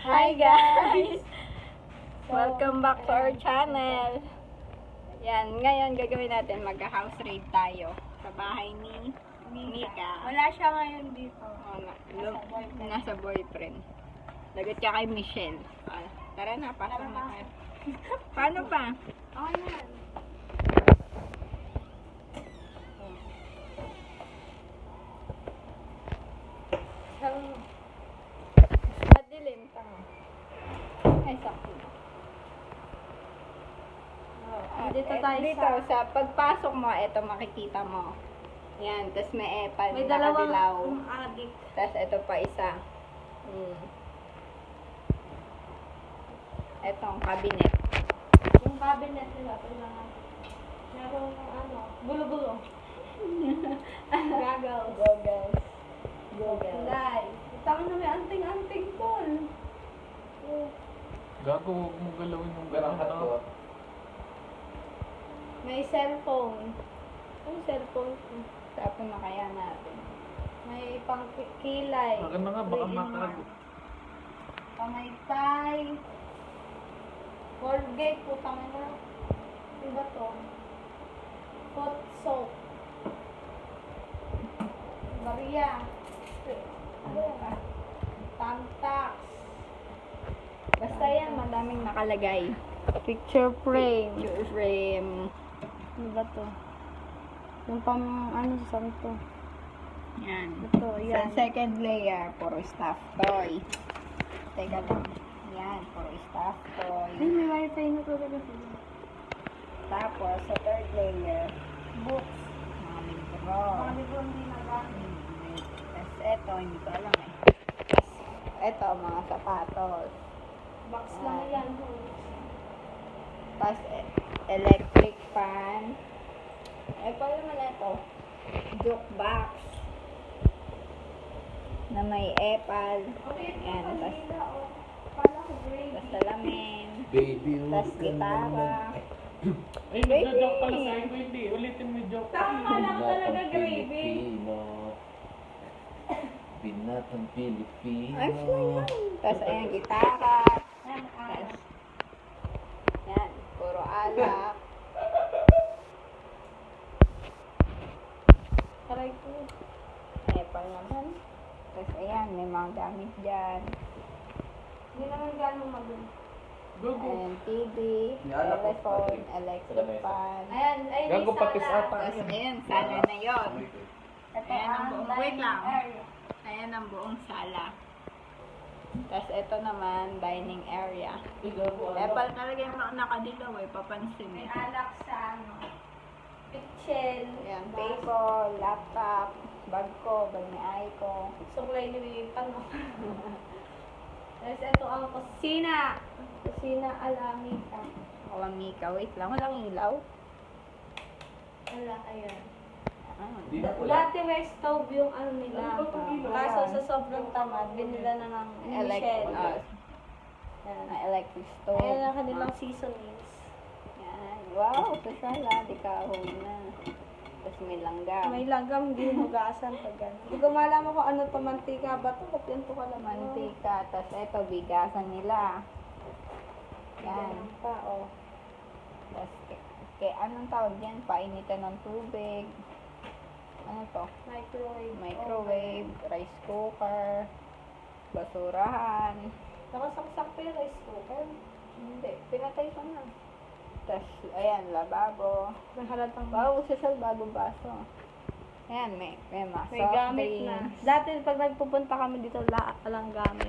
Hi guys! Welcome back to our channel. Yan, ngayon gagawin natin magka-house raid tayo sa bahay ni Mika. Wala siya ngayon dito. Nasa boyfriend. Lagot ka kay Michelle. Tara na, pasok na tayo. Paano pa? Okay na yan. Madilim pa. Ay, sakto. Dito tayo dito, sa pagpasok mo, ito makikita mo. Yan, tas may epal May na kadilaw. dalawang adik. Tas ito pa isa. Etong cabinet. Yung cabinet nila, kailangan. Merong gulo-gulo. Goggles. Goggles. Goggles. Kulay. Tama na may anting-anting tol. Gago, huwag mo galawin yung gano'n. May cellphone. Yung cellphone. Tapon na kaya natin. May pangkilay. Baka na nga, baka makago. Pamaytay. Colgate po kami na. Diba to? Foot soap. Maria. Ano pa? Tampax. Basta yan, madaming nakalagay. Picture frame. Picture frame. Ano ba to? Yung pang saan to? Yan. Ito, Sa yan. second layer, puro stuff toy. Teka lang. Yan, puro stuff toy. Ay, may wifi na talaga sila. Tapos, sa third layer, Books. mga libro. Mga libro hindi nagamit. Tapos, eto, hindi ko alam eh. Tapos, eto, mga sapatos. Box lang yan. Tapos, electric fan. Eh, paano naman ito? Jukebox. Na may epal. Ayan, tapos, Kala ko grade. tapos salamin. Baby, Tapos gitara. Ay, nagja-joke pala sa'yo ko, hindi. Ulitin mo yung joke. Tama lang talaga gravy. Binatang Pilipino. Ayos na yan. Tapos ayan, gitara. Tapos, yan, puro alak. Aray ko. Epal naman. Tapos ayan, may mga gamit dyan. Hindi naman gano'ng magulo. Gago. Ayan, TV, Nialak ko telephone, pati. electric fan. Ayan, ay may Gago patis sala. ata. Tapos ayan, sala na yun. Ito Ayan ang ang buong, dining wait lang. area. Ayan ang buong sala. Tapos ito naman, dining area. Epal talaga yung nakadilaw eh, papansin May eh. alak sa kitchen. Ayan, table, laptop, bag ko, bag ni ay ko. Suklay ni Pano. Tapos ito ang kusina. Kusina alamika. Walang Mika, wait lang, walang ilaw. Ayan. Di na pula. Dati may stove yung nila. Kaso sa sobrang tamad, binila na ng Michelle. Yan. Electric stove. Ayan ang kanilang seasonings. Yan. Wow, sa sala, di ka na. Tapos may langgam. May langgam, hindi hugasan pag gano'n. Hindi ko malaman kung ano to, mantika ba to? Ba't yan to kalaman? Mantika, tapos ito, bigasan nila. Yan. Yan pa, oh. Tapos, anong tawag yan? Painitan ng tubig. Ano to? Microwave. Microwave, rice cooker, basurahan. Nakasaksak pa yung rice cooker. Hindi, pinatay ko na. Tapos, ayan, lababo. May halatang Wow, sasal bagong baso. Ayan, may mga may soft gamit na. drinks. Dati pag nagpupunta kami dito, walang gamit.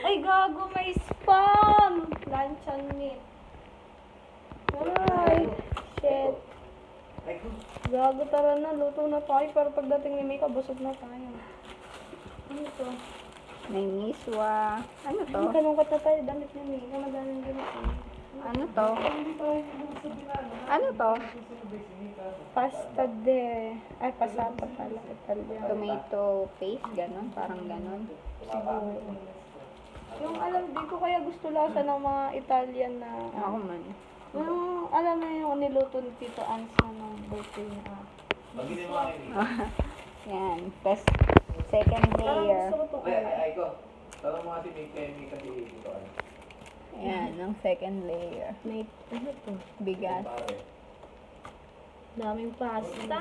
Ay, gago, may spam! Luncheon meat. Ay, shit. Gago, tara na, luto na tayo. Pero pagdating ni Mika, busog na tayo. Ano to? May miswa. Ano to? Ay, ganun ka tayo, damit ni Mika. Madaling damit niya. Ano to? Ano to? Pasta de... Ay, pasata pala. Italiano. Tomato paste, ganon, parang ganon. Siguro. Yung alam, di ko kaya gusto lasa ng mga Italian na... Ako man. Yung, alam mo yung niluto ni Tito Ans na nung birthday niya. Magiging mga ini. Yan. Tapos, second Parang layer. gusto ko to. Ay, ko. Tanong mo kasi may kasi dito. Ayan, ang second layer. May, ano to? Bigas. Pare. Daming pasta.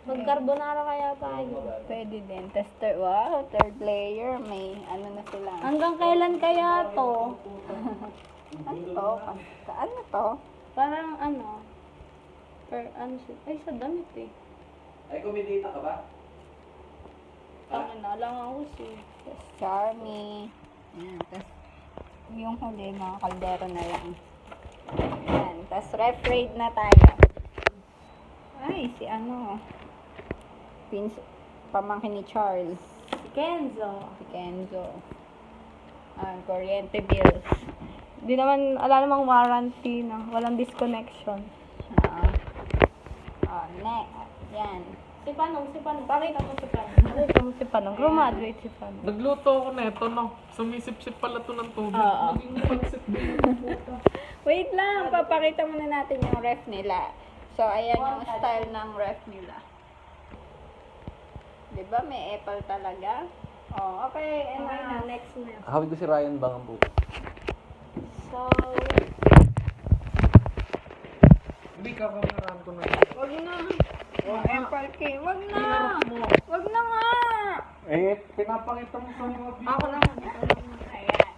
Mag-carbonara kaya tayo. Pwede din. Tester. Wow, third layer. May ano na sila. Hanggang kailan kaya to? Ano to? Ano to? Parang ano? Ano siya? Ay, sa damit eh. Ay, kumidita ka ba? Tangin na lang ako siya. Tapos Charmy. Ayan. Tapos yung huli, mga kaldero na lang. Ayan. Tapos refraid na tayo. Ay, si ano. Pamangkin ni Charles. Kenzo. Si Kenzo. Kuryente bills. Di naman, ala namang warranty na. Walang disconnection. Yan. Si Panong. Pakita mo si Panong. Pakita mo si Panong. Graduate si Panong. Nagluto ako na ito, no? Sumisip-sip pala to ng tubig. Oo. Naging pansit din yung puta. Wait lang, papakita muna natin yung ref nila. So, ayan yung style ng ref nila. Diba, may apple talaga? Oh, okay. And Okay na, next na. Hawig ko si Ryan bang ang puto. So, Hindi ka kameraan ko na. wag na. Oh, apple cake. Wag na. Wag na nga. Eh, pinapakita mo sa mga video. ako lang. Ayan.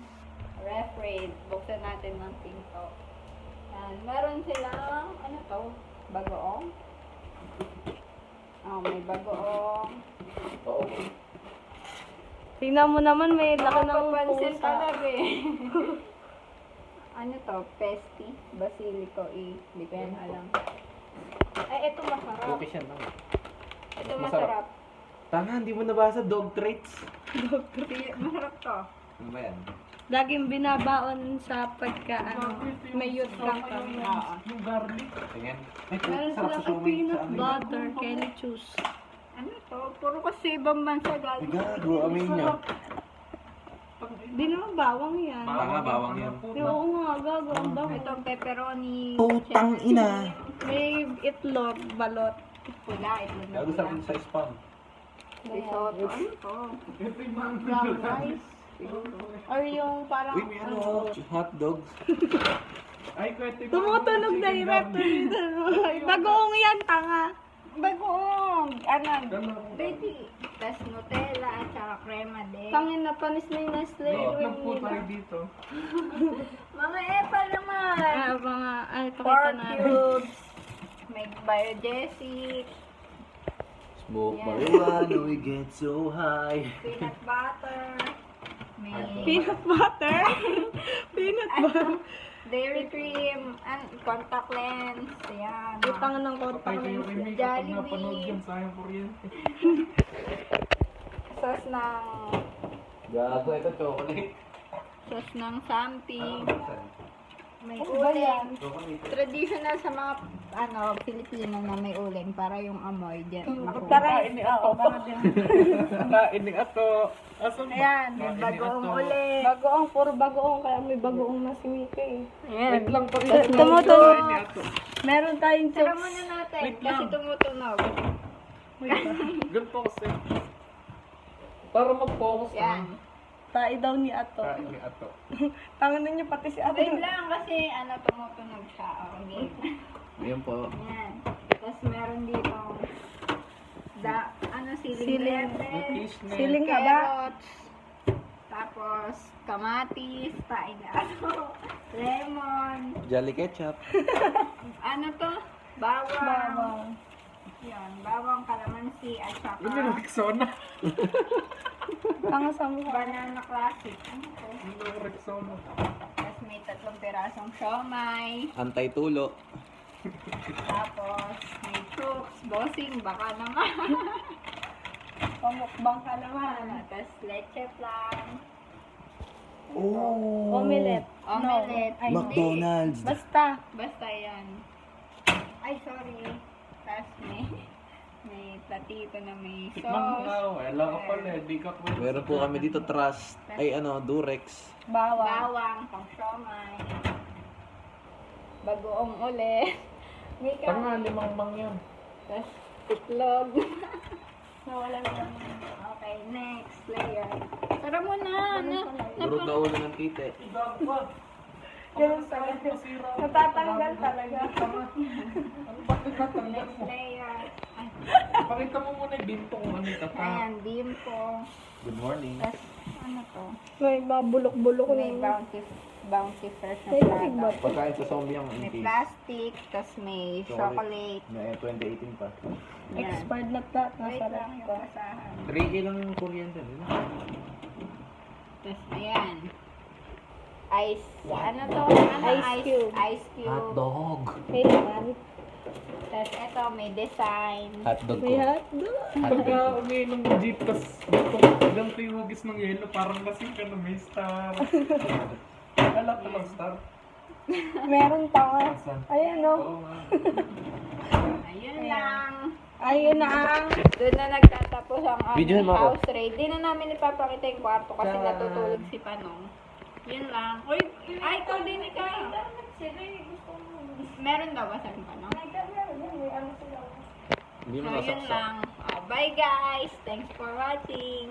Ref raid. Buksan natin ng pinto. Ayan. Meron silang, ano to? Bagoong? Oh, may bagoong. Oo. Tingnan mo naman, may laki ng Nakapapansin pusa. talaga eh. Ano to? Pesti? Basilico E. Hindi ko yan alam. Ay, ito masarap. Okay siya lang. Ito Masarap. masarap. Tanga, hindi mo nabasa dog treats. Masarap to. Ano ba yan? Laging binabaon sa pagka, may youth camp kami. Oo. Yung garlic. Tingin. Meron sila kay peanut butter, Kelly Chews. Ano to? Puro kasi ibang bansa galing. Gago, amin niya. Di naman bawang yan. Tanga, bawang yan. Oo nga, gago. Ang bango. Ito pepperoni. Putang ina. May itlog, balot. Pula. Ito na Gago sa pula. akin sa spam. Risotto. Ano to? Ito yung mga Brown rice. Or yung parang, Uy, may ano, hot dogs. Ay, kwete yung tumutunog na yung rep. Bagoong yan, tanga. Bagoong. Ano? Ready. Tapos Nutella at saka crema din. Tangin na, panis na yung Nestle. Itlog po tayo dito. Mga apple naman. Mga, ay, pakita Pork na. cubes. May biogesic. Smoke Yan. marijuana, we get so high. Peanut butter. May Peanut butter. Peanut butter. dairy cream. And contact lens. Ayan. Utang ng kontak Patay kayo lens. kay Mika pag Jollibee. napanood yan, sayang kuryente. Sauce ng Gago, ito chocolate. sauce ng something. May Ano ba yan? uling. Traditional sa mga Pilipino na may uling para yung amoy dyan. Kain ni ako. Kain ni ato. Asan ba? Ayan, may Kain ni bagoong ato. uling. Bagoong, puro bagoong, kaya may bagoong na si Mika eh. Ayan. Wait lang pa rin. Tumutunog. Kain ni ato. Meron tayong Tara chips. muna natin Wait kasi lang. tumutunog. Ganito kasi. Para mag-focus Yan. ka. Tayo daw ni Ato. Kain ni ato. Tangan niyo pati si Ato. Wait lang kasi tumutunog siya. Okay. Ayan po. Yan. Tapos meron dito siling Siling. lettuce, Siling ka ba? carrots, tapos kamatis, lemon, Jolly ketchup. ano to? Bawang. Bawang. Yan, bawang, kalamansi, at saka Yun yung Rexona. Tanga sa mukha. banana classic. Ano to? Yun yung Rexona. Tapos may 3 pirasong siomay. Antay-tulo. Tapos may chooks, bossing, baka naman. Pamukbang ka naman. Tapos leche flan. Oh. Omelette. Omelette. Ay, McDonald's. Basta. Basta yan. Ay, sorry. Tapos may platito na may Tikman mo sauce. nga ako. Alam ka pala eh. Di ka kwento. Meron po kami dito trust. Ay ano, Durex. Bawang. Bawang, pang siomay. Bagoong ulit. May Tanga, kami. 5 mang yan. Tapos itlog. Nawala na lang. Okay, next layer. Tara muna. Durog na ulo ng tite. Ganun talaga. Natatanggal talaga. Ano ba tinatanggal Next mo? layer. Ay, Pakita mo muna yung binto kung ano yung tata. ayan, bimpo. Good morning. Tapos, ano to? May mga bulok-bulok May na. bounty fresh na May tig ba? product. Pagkain sa zombie ang May incase. plastic, tapos may chocolate. May 2018 pa. Yan. Expired na lahat. Wait Nasa lang ref yung ko. basahan. 3K lang yung kuryente. Tapos, ayan. Ice, ano to? Ano? Ice cube. Ice cube. Hotdog. May laman. Tapos, ito, may design. Hotdog May ko. hotdog. Pagka umiinom ng jeep, tas ganito yung hugis ng yelo, parang lasing ka na may star. Alam ko lang star. Meron pa nga. Asan? Ayan o. Oo nga. Ayun lang. Ayun na ang. Doon na nagtatapos ang Videohan aming mo ako. house raid. Di na namin ipapakita yung kwarto kasi Tara. natutulog si Panong. Yun lang. Uy, ay, ikaw din ikaw. Meron daw ba sa Panong? Hindi mo So, yun nasaksak. lang. Bye guys. Thanks for watching.